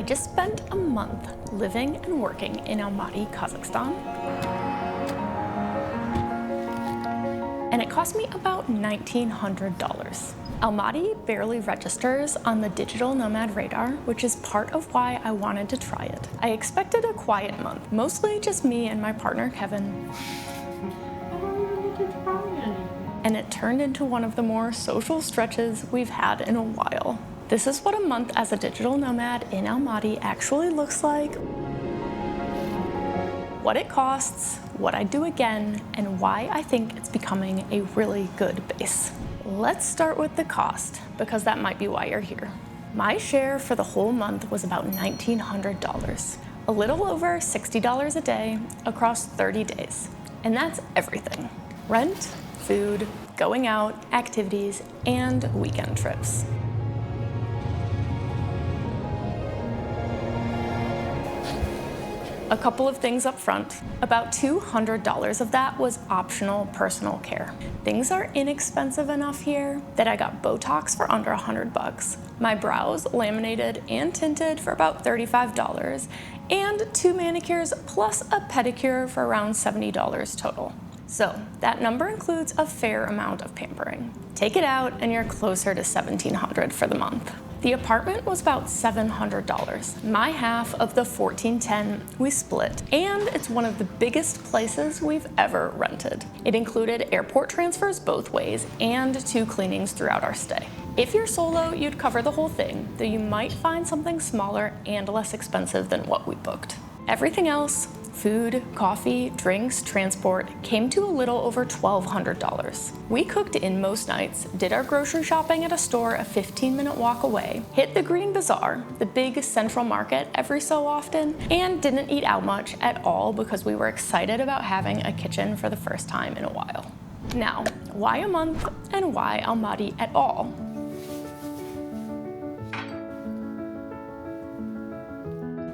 I just spent a month living and working in Almaty, Kazakhstan. And it cost me about $1,900. Almaty barely registers on the digital nomad radar, which is part of why I wanted to try it. I expected a quiet month, mostly just me and my partner, Kevin. And it turned into one of the more social stretches we've had in a while. This is what a month as a digital nomad in Almaty actually looks like, what it costs, what I'd do again, and why I think it's becoming a really good base. Let's start with the cost, because that might be why you're here. My share for the whole month was about $1,900, a little over $60 a day across 30 days. And that's everything: rent, food, going out, activities, and weekend trips. A couple of things up front. About $200 of that was optional personal care. Things are inexpensive enough here that I got Botox for under $100, my brows laminated and tinted for about $35, and 2 manicures plus a pedicure for around $70 total. So that number includes a fair amount of pampering. Take it out and you're closer to $1,700 for the month. The apartment was about $700, my half of the $1,410 we split, and it's one of the biggest places we've ever rented. It included airport transfers both ways and 2 cleanings throughout our stay. If you're solo, you'd cover the whole thing, though you might find something smaller and less expensive than what we booked. Everything else, food, coffee, drinks, transport, came to a little over $1,200. We cooked in most nights, did our grocery shopping at a store a 15-minute walk away, hit the Green Bazaar, the big central market, every so often, and didn't eat out much at all because we were excited about having a kitchen for the first time in a while. Now, why a month and why Almaty at all?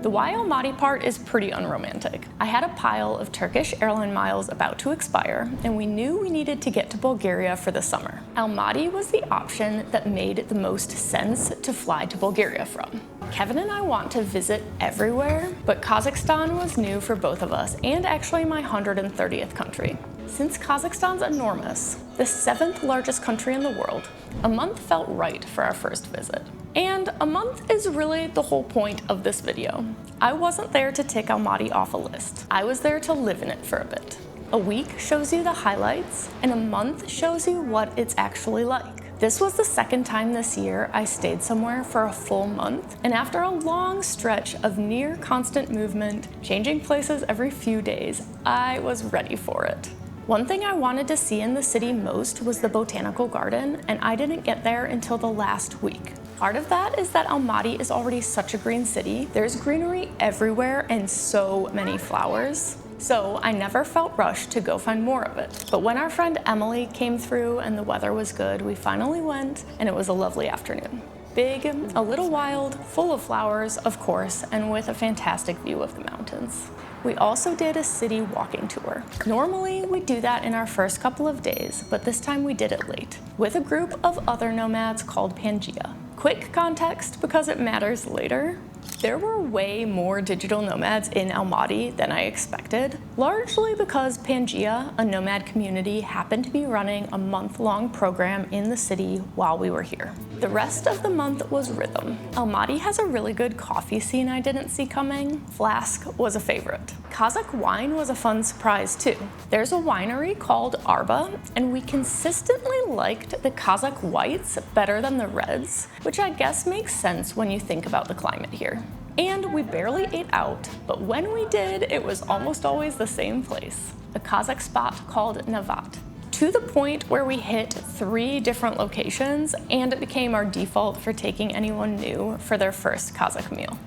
The why Almaty part is pretty unromantic. I had a pile of Turkish airline miles about to expire, and we knew we needed to get to Bulgaria for the summer. Almaty was the option that made the most sense to fly to Bulgaria from. Kevin and I want to visit everywhere, but Kazakhstan was new for both of us, and actually my 130th country. Since Kazakhstan's enormous, the 7th largest country in the world, a month felt right for our first visit. And a month is really the whole point of this video. I wasn't there to tick Almaty off a list. I was there to live in it for a bit. A week shows you the highlights, and a month shows you what it's actually like. This was the second time this year I stayed somewhere for a full month, and after a long stretch of near constant movement, changing places every few days, I was ready for it. One thing I wanted to see in the city most was the botanical garden, and I didn't get there until the last week. Part of that is that Almaty is already such a green city. There's greenery everywhere and so many flowers. So I never felt rushed to go find more of it. But when our friend Emily came through and the weather was good, we finally went, and it was a lovely afternoon. Big, a little wild, full of flowers, of course, and with a fantastic view of the mountains. We also did a city walking tour. Normally, we do that in our first couple of days, but this time we did it late, with a group of other nomads called Pangaea. Quick context, because it matters later. There were way more digital nomads in Almaty than I expected, largely because Pangaea, a nomad community, happened to be running a month-long program in the city while we were here. The rest of the month was rhythm. Almaty has a really good coffee scene I didn't see coming. Flask was a favorite. Kazakh wine was a fun surprise too. There's a winery called Arba, and we consistently liked the Kazakh whites better than the reds, which I guess makes sense when you think about the climate here. And we barely ate out, but when we did, it was almost always the same place, a Kazakh spot called Nomad. To the point where we hit 3 different locations, and it became our default for taking anyone new for their first Kazakh meal.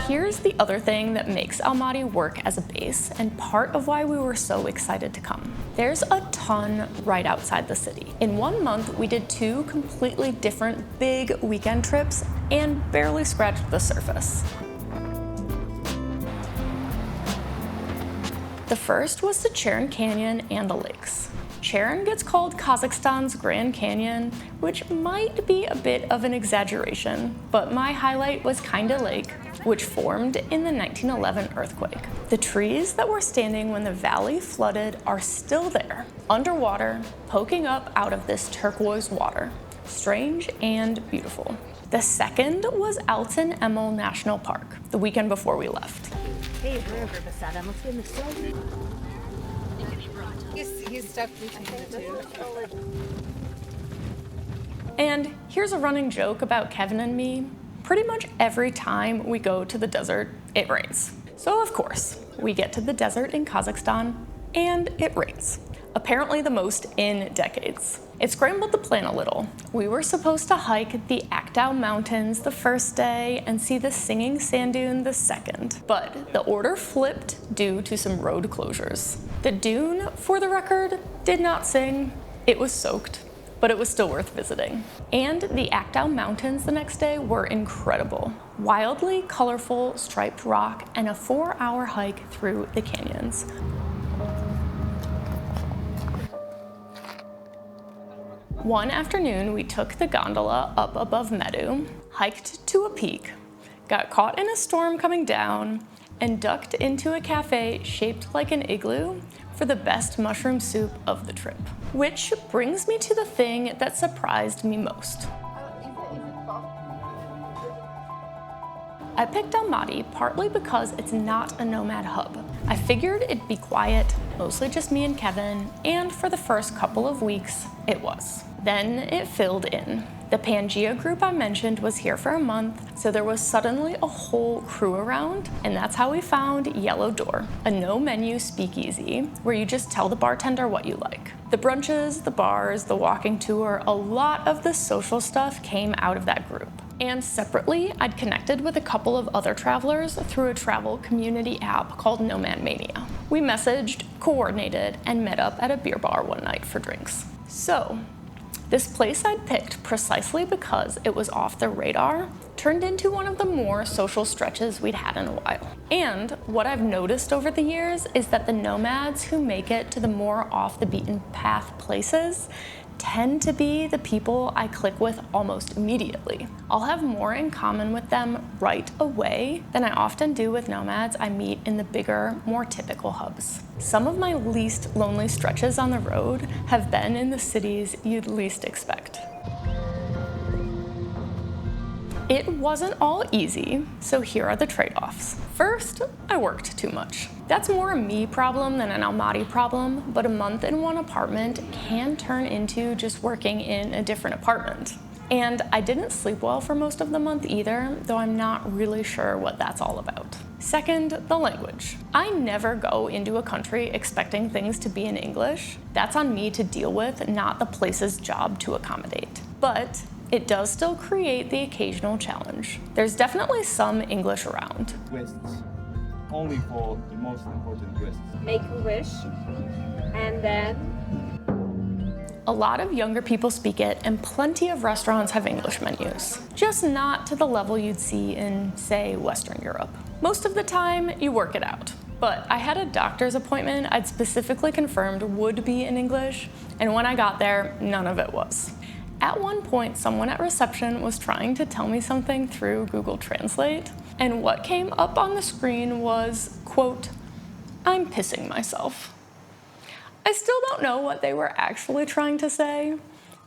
Here's the other thing that makes Almaty work as a base, and part of why we were so excited to come. There's a ton right outside the city. In 1 month, we did 2 completely different big weekend trips and barely scratched the surface. The first was to Charyn Canyon and the lakes. Charyn gets called Kazakhstan's Grand Canyon, which might be a bit of an exaggeration, but my highlight was Kaindy Lake, which formed in the 1911 earthquake. The trees that were standing when the valley flooded are still there, underwater, poking up out of this turquoise water. Strange and beautiful. The second was Altyn Emel National Park, the weekend before we left. He's stuck between the two. And here's a running joke about Kevin and me. Pretty much every time we go to the desert, it rains. So of course, we get to the desert in Kazakhstan, and it rains. Apparently the most in decades. It scrambled the plan a little. We were supposed to hike the Altyn Mountains the first day and see the singing sand dune the second, but the order flipped due to some road closures. The dune, for the record, did not sing. It was soaked, but it was still worth visiting. And the Altyn Mountains the next day were incredible. Wildly colorful striped rock and a 4-hour hike through the canyons. One afternoon, we took the gondola up above Medu, hiked to a peak, got caught in a storm coming down, and ducked into a cafe shaped like an igloo for the best mushroom soup of the trip. Which brings me to the thing that surprised me most. I picked Almaty partly because it's not a Nomad hub. I figured it'd be quiet, mostly just me and Kevin, and for the first couple of weeks, it was. Then it filled in. The Pangea group I mentioned was here for a month, so there was suddenly a whole crew around, and that's how we found Yellow Door, a no-menu speakeasy where you just tell the bartender what you like. The brunches, the bars, the walking tour, a lot of the social stuff came out of that group. And separately, I'd connected with a couple of other travelers through a travel community app called Nomad Mania. We messaged, coordinated, and met up at a beer bar one night for drinks. So, this place I'd picked precisely because it was off the radar turned into one of the more social stretches we'd had in a while. And what I've noticed over the years is that the nomads who make it to the more off the beaten path places tend to be the people I click with almost immediately. I'll have more in common with them right away than I often do with nomads I meet in the bigger, more typical hubs. Some of my least lonely stretches on the road have been in the cities you'd least expect. It wasn't all easy, so here are the trade-offs. First, I worked too much. That's more a me problem than an Almaty problem, but a month in one apartment can turn into just working in a different apartment. And I didn't sleep well for most of the month either, though I'm not really sure what that's all about. Second, the language. I never go into a country expecting things to be in English. That's on me to deal with, not the place's job to accommodate. But it does still create the occasional challenge. There's definitely some English around. Requests. Only for the most important requests. Make a wish, and then A lot of younger people speak it, and plenty of restaurants have English menus. Just not to the level you'd see in, say, Western Europe. Most of the time, you work it out. But I had a doctor's appointment I'd specifically confirmed would be in English, and when I got there, none of it was. At one point, someone at reception was trying to tell me something through Google Translate, and what came up on the screen was, quote, "I'm pissing myself." I still don't know what they were actually trying to say,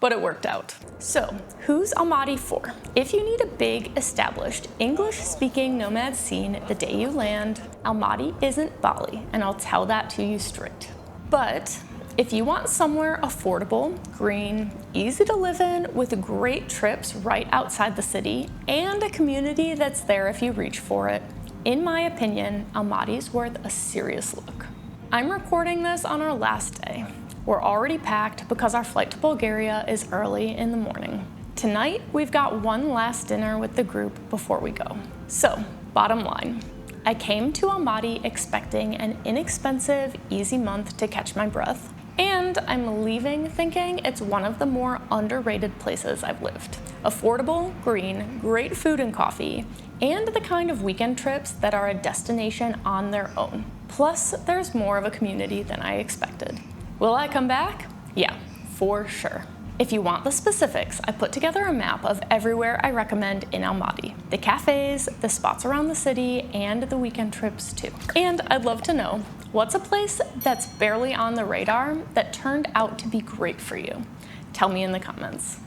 but it worked out. So, who's Almaty for? If you need a big, established, English-speaking nomad scene the day you land, Almaty isn't Bali, and I'll tell that to you straight. But if you want somewhere affordable, green, easy to live in, with great trips right outside the city, and a community that's there if you reach for it, in my opinion, Almaty's worth a serious look. I'm recording this on our last day. We're already packed because our flight to Bulgaria is early in the morning. Tonight, we've got one last dinner with the group before we go. So, bottom line, I came to Almaty expecting an inexpensive, easy month to catch my breath, and I'm leaving thinking it's one of the more underrated places I've lived. Affordable, green, great food and coffee, and the kind of weekend trips that are a destination on their own. Plus, there's more of a community than I expected. Will I come back? Yeah, for sure. If you want the specifics, I put together a map of everywhere I recommend in Almaty. The cafes, the spots around the city, and the weekend trips too. And I'd love to know, what's a place that's barely on the radar that turned out to be great for you? Tell me in the comments.